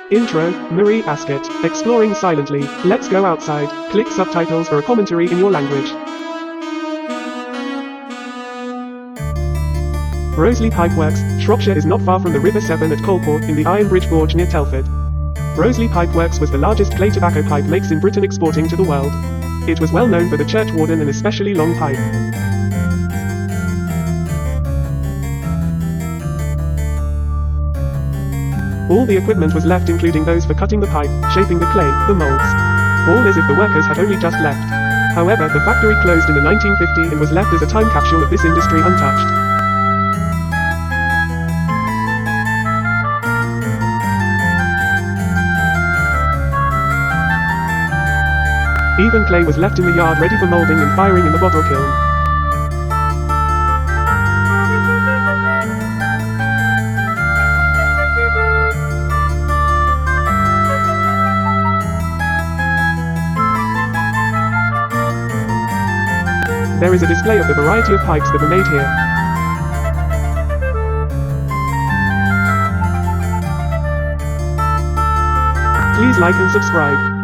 Intro, Marie Ascot, exploring silently, let's go outside, click subtitles for a commentary in your language. Broseley Pipe Works, Shropshire is not far from the Rover Severn at Coalport in the Ironbridge gorge near Telford. Broseley Pipe Works was the largest clay tobacco pipe makes in Britain exporting to the world. It was well known for the church warden and especially long pipe. All the equipment was left, including those for cutting the pipe, shaping the clay, the molds. All as if the workers had only just left. However, the factory closed in the 1950s and was left as a time capsule of this industry untouched. Even clay was left in the yard ready for molding and firing in the bottle kiln. There is a display of the variety of pipes that were made here. Please like and subscribe.